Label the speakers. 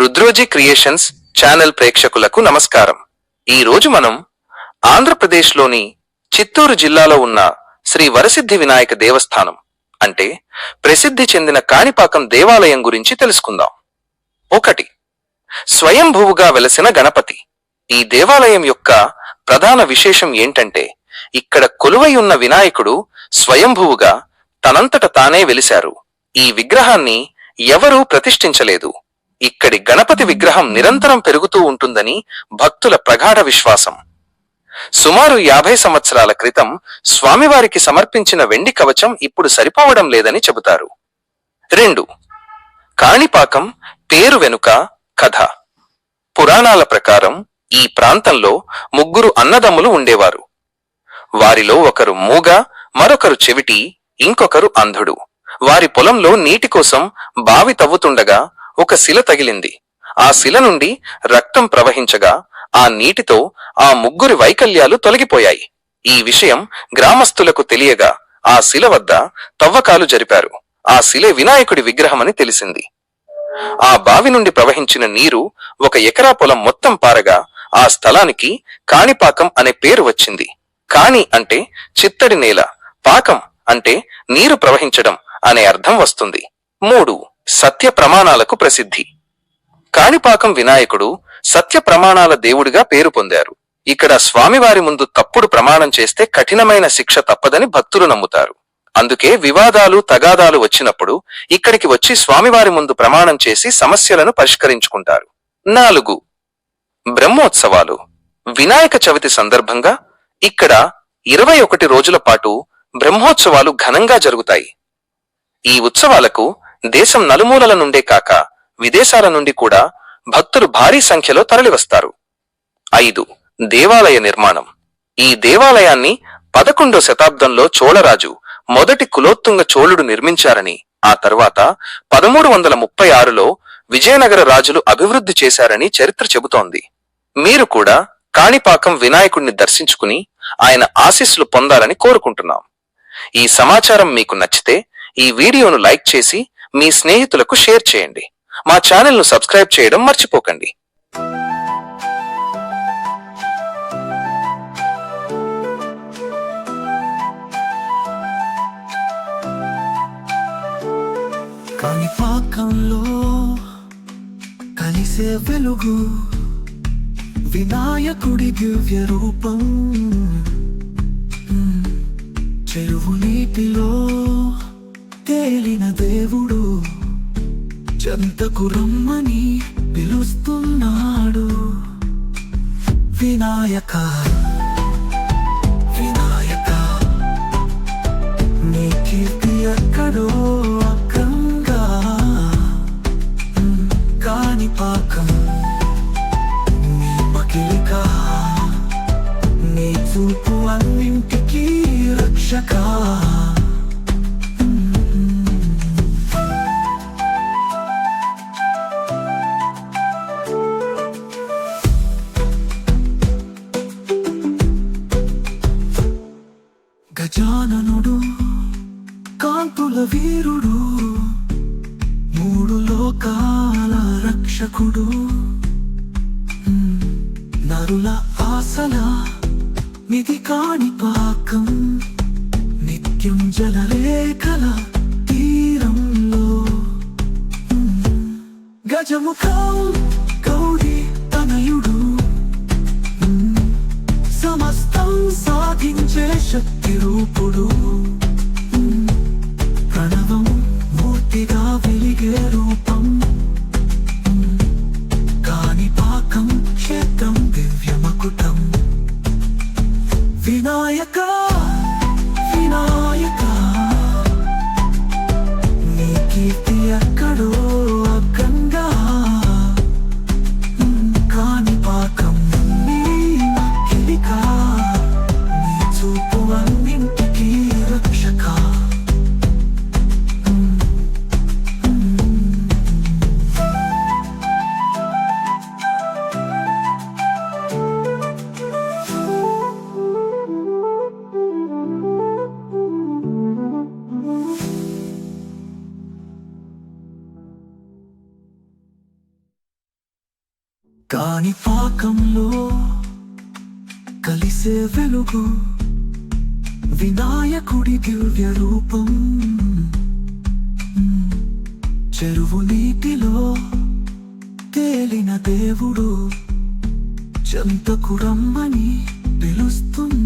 Speaker 1: రుద్రోజీ creations channel ప్రేక్షకులకు నమస్కారం. ఈ రోజు మనం ఆంధ్రప్రదేశ్లోని చిత్తూరు జిల్లాలో ఉన్న శ్రీ వరసిద్ధి వినాయక దేవస్థానం అంటే ప్రసిద్ధి చెందిన కాణిపాకం దేవాలయం గురించి తెలుసుకుందాం. 1. స్వయంభువుగా వెలసిన గణపతి. ఈ దేవాలయం యొక్క ప్రధాన విశేషం ఏంటంటే ఇక్కడ కొలువై ఉన్న వినాయకుడు స్వయంభువుగా తనంతట తానే వెలిశారు. ఈ విగ్రహాన్ని ఎవరూ ప్రతిష్ఠించలేదు. ఇక్కడి గణపతి విగ్రహం నిరంతరం పెరుగుతూ ఉంటుందని భక్తుల ప్రగాఢ విశ్వాసం. సుమారు 50 సంవత్సరాల క్రితం స్వామివారికి సమర్పించిన వెండి కవచం ఇప్పుడు సరిపోవడం లేదని చెబుతారు. 2. కాణిపాకం పేరు వెనుక కథ. పురాణాల ప్రకారం ఈ ప్రాంతంలో 3 అన్నదమ్ములు ఉండేవారు. వారిలో ఒకరు మూగ, మరొకరు చెవిటి, ఇంకొకరు అంధుడు. వారి పొలంలో నీటి కోసం బావి తవ్వుతుండగా ఒక శిల తగిలింది. ఆ శిల నుండి రక్తం ప్రవహించగా ఆ నీటితో ఆ 3 వైకల్యాలు తొలగిపోయాయి. ఈ విషయం గ్రామస్తులకు తెలియగా ఆ శిల వద్ద తవ్వకాలు జరిపారు. ఆ శిలే వినాయకుడి విగ్రహమని తెలిసింది. ఆ బావి నుండి ప్రవహించిన నీరు 1 ఎకరా పొలం మొత్తం పారగా ఆ స్థలానికి కాణిపాకం అనే పేరు వచ్చింది. కాణి అంటే చిత్తడి నేల, పాకం అంటే నీరు ప్రవహించడం అనే అర్థం వస్తుంది. 3. సత్య ప్రమాణాలకు ప్రసిద్ధి. కాణిపాకం వినాయకుడు సత్య ప్రమాణాల దేవుడిగా పేరు పొందారు. ఇక్కడ స్వామివారి ముందు తప్పుడు ప్రమాణం చేస్తే కఠినమైన శిక్ష తప్పదని భక్తులు నమ్ముతారు. అందుకే వివాదాలు తగాదాలు వచ్చినప్పుడు ఇక్కడికి వచ్చి స్వామివారి ముందు ప్రమాణం చేసి సమస్యలను పరిష్కరించుకుంటారు. 4. బ్రహ్మోత్సవాలు. వినాయక చవితి సందర్భంగా ఇక్కడ 21 రోజుల పాటు బ్రహ్మోత్సవాలు ఘనంగా జరుగుతాయి. ఈ ఉత్సవాలకు దేశం నలుమూలల నుండే కాక విదేశాల నుండి కూడా భక్తులు భారీ సంఖ్యలో తరలివస్తారు. 5. దేవాలయ నిర్మాణం. ఈ దేవాలయాన్ని 11వ శతాబ్దంలో చోళరాజు మొదటి కులోత్తుంగ చోళుడు నిర్మించారని, ఆ తర్వాత 1336లో విజయనగర రాజులు అభివృద్ధి చేశారని చరిత్ర చెబుతోంది. మీరు కూడా కాణిపాకం వినాయకుడిని దర్శించుకుని ఆయన ఆశీస్సులు పొందాలని కోరుకుంటున్నాం. ఈ సమాచారం మీకు నచ్చితే ఈ వీడియోను లైక్ చేసి మీ స్నేహితులకు షేర్ చేయండి. మా ఛానల్ను సబ్స్క్రైబ్ చేయడం మర్చిపోకండి.
Speaker 2: కాణిపాకంలో కలిసే వెలుగు వినాయకుడి దివ్య రూపం. చెరువు నీటిలో తేలిన దేవుడు చెంతకు రమ్మని పిలుస్తున్నాడు. వినాయక వినాయక నీ కీర్తి ఎక్కడో అక్కంగా. కాణిపాకం నీ మకిలిక, నీ చూపు అన్నింటికీ రక్షక. గజాననుడు కాంతుల వీరుడు, 3 లోకాల రక్షకుడు. నరుల ఆశల నిధి కాణిపాకం, నిత్యం జలరేఖల తీరంలో. గజముఖం గౌరీ తనయుడు, సమస్తం సాధించే శక్తి రూపుడు. ప్రణవం మూర్తిగా వెలిగే రూపం. కాణిపాకం క్షేత్రం దివ్యమకుటం. వినాయక వినాయక నీ కీర్తి ఎక్కడో అగ్గంగా. కాణిపాకం నీ మకిలిక, నీ చూపు అన్నింటికీ రక్షక. కాణిపాకంలో కలిసే వెలుగు వినాయకుడి దివ్య రూపం చెరువు నీటిలో తేలిన దేవుడు చెంతకు రమ్మని పిలుస్తున్నా